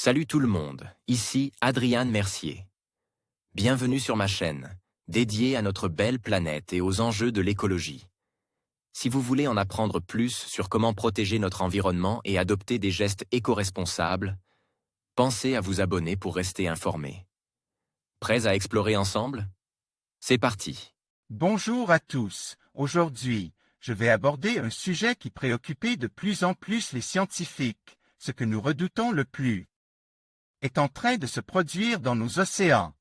Salut tout le monde, ici Adrian Mercier. Bienvenue sur ma chaîne, dédiée à notre belle planète et aux enjeux de l'écologie. Si vous voulez en apprendre plus sur comment protéger notre environnement et adopter des gestes éco-responsables, pensez à vous abonner pour rester informé. Prêts à explorer ensemble? C'est parti. Bonjour à tous. Aujourd'hui, je vais aborder un sujet qui préoccupait de plus en plus les scientifiques, ce que nous redoutons le plus est en train de se produire dans nos océans.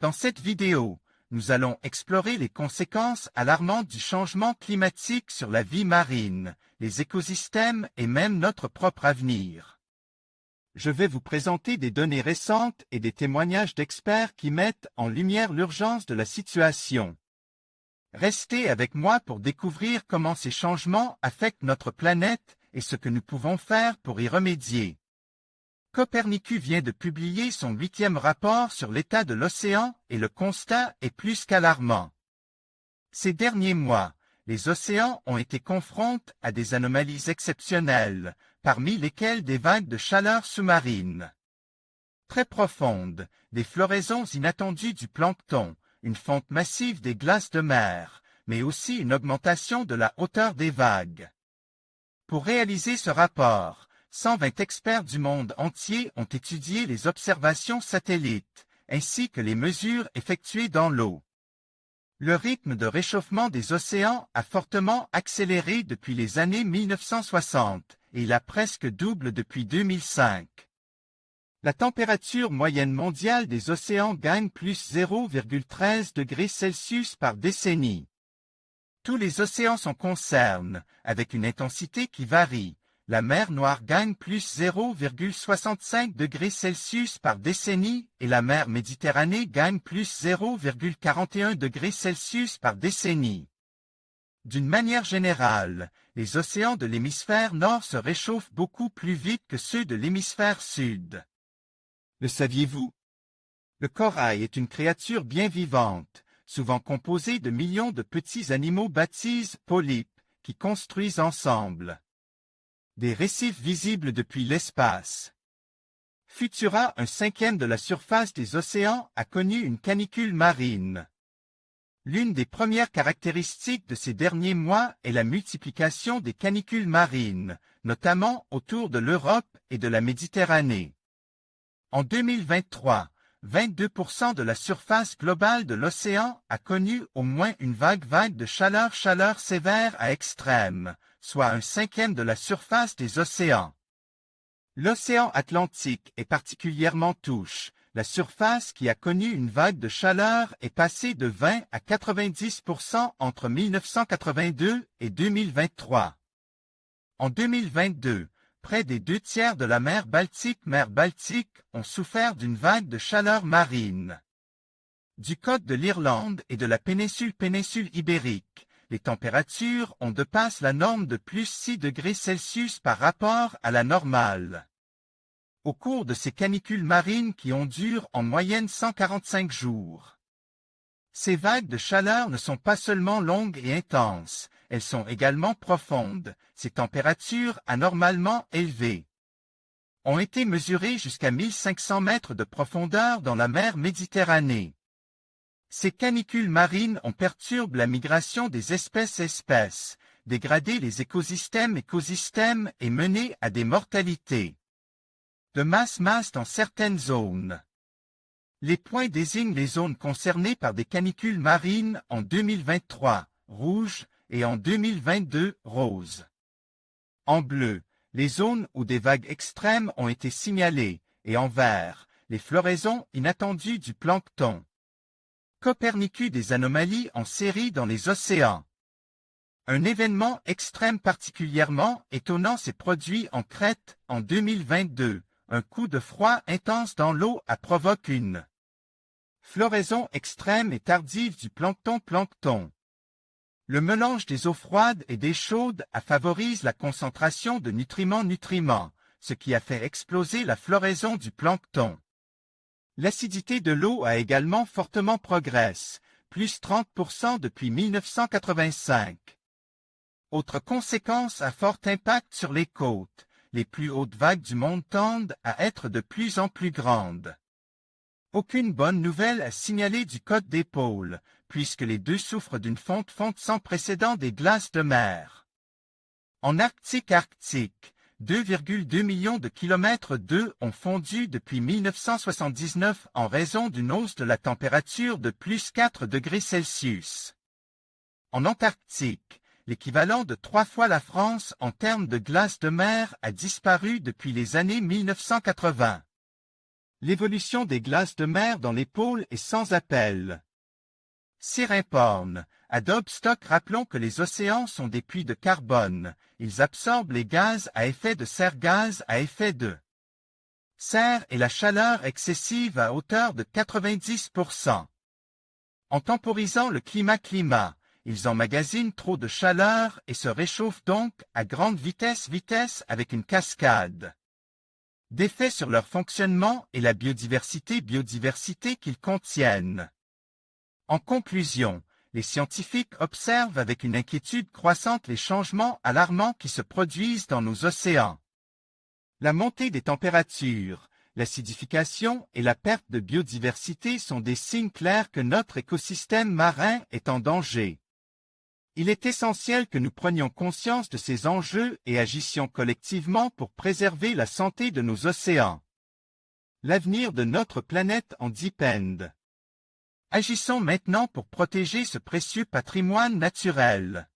Dans cette vidéo, nous allons explorer les conséquences alarmantes du changement climatique sur la vie marine, les écosystèmes et même notre propre avenir. Je vais vous présenter des données récentes et des témoignages d'experts qui mettent en lumière l'urgence de la situation. Restez avec moi pour découvrir comment ces changements affectent notre planète et ce que nous pouvons faire pour y remédier. Copernicus vient de publier son 8e rapport sur l'état de l'océan et le constat est plus qu'alarmant. Ces derniers mois, les océans ont été confrontés à des anomalies exceptionnelles, parmi lesquelles des vagues de chaleur sous-marine très profondes, des floraisons inattendues du plancton, une fonte massive des glaces de mer, mais aussi une augmentation de la hauteur des vagues. Pour réaliser ce rapport, 120 experts du monde entier ont étudié les observations satellites, ainsi que les mesures effectuées dans l'eau. Le rythme de réchauffement des océans a fortement accéléré depuis les années 1960 et il a presque doublé depuis 2005. La température moyenne mondiale des océans gagne plus 0,13 degrés Celsius par décennie. Tous les océans sont concernés, avec une intensité qui varie. La mer Noire gagne plus 0,65 degrés Celsius par décennie et la mer Méditerranée gagne plus 0,41 degrés Celsius par décennie. D'une manière générale, les océans de l'hémisphère nord se réchauffent beaucoup plus vite que ceux de l'hémisphère sud. Le saviez-vous? Le corail est une créature bien vivante, souvent composée de millions de petits animaux baptisés polypes, qui construisent ensemble des récifs visibles depuis l'espace. Futura, un 5e de la surface des océans, a connu une canicule marine. L'une des premières caractéristiques de ces derniers mois est la multiplication des canicules marines, notamment autour de l'Europe et de la Méditerranée. En 2023, 22% de la surface globale de l'océan a connu au moins une vague de chaleur sévère à extrême, soit un 5e de la surface des océans. L'océan Atlantique est particulièrement touche. La surface qui a connu une vague de chaleur est passée de 20 à 90% entre 1982 et 2023. En 2022, près des 2/3 de la mer Baltique ont souffert d'une vague de chaleur marine. Du côte de l'Irlande et de la péninsule ibérique, les températures ont dépassé la norme de plus 6 degrés Celsius par rapport à la normale. Au cours de ces canicules marines qui durent en moyenne 145 jours. Ces vagues de chaleur ne sont pas seulement longues et intenses, elles sont également profondes. Ces températures anormalement élevées ont été mesurées jusqu'à 1500 mètres de profondeur dans la mer Méditerranée. Ces canicules marines ont perturbé la migration des espèces, dégradé les écosystèmes et mené à des mortalités de masse dans certaines zones. Les points désignent les zones concernées par des canicules marines en 2023, rouge, et en 2022, rose. En bleu, les zones où des vagues extrêmes ont été signalées, et en vert, les floraisons inattendues du plancton. Copernicus, des anomalies en série dans les océans. Un événement extrême particulièrement étonnant s'est produit en Crète en 2022. Un coup de froid intense dans l'eau a provoqué une floraison extrême et tardive du plancton. Le mélange des eaux froides et des chaudes a favorisé la concentration de nutriments, ce qui a fait exploser la floraison du plancton. L'acidité de l'eau a également fortement progressé, plus 30% depuis 1985. Autre conséquence à fort impact sur les côtes, les plus hautes vagues du monde tendent à être de plus en plus grandes. Aucune bonne nouvelle à signaler du côte des pôles, puisque les deux souffrent d'une fonte sans précédent des glaces de mer. En Arctique, 2,2 millions de kilomètres d'eau ont fondu depuis 1979 en raison d'une hausse de la température de plus 4 degrés Celsius. En Antarctique, l'équivalent de 3 fois la France en termes de glace de mer a disparu depuis les années 1980. L'évolution des glaces de mer dans les pôles est sans appel. Sir Imphorn, Adobe Stock, rappelons que les océans sont des puits de carbone. Ils absorbent les gaz à effet de serre, gaz à effet de serre et la chaleur excessive à hauteur de 90%. En temporisant le climat, ils emmagasinent trop de chaleur et se réchauffent donc à grande vitesse avec une cascade d'effets sur leur fonctionnement et la biodiversité qu'ils contiennent. En conclusion, les scientifiques observent avec une inquiétude croissante les changements alarmants qui se produisent dans nos océans. La montée des températures, l'acidification et la perte de biodiversité sont des signes clairs que notre écosystème marin est en danger. Il est essentiel que nous prenions conscience de ces enjeux et agissions collectivement pour préserver la santé de nos océans. L'avenir de notre planète en dépend. Agissons maintenant pour protéger ce précieux patrimoine naturel.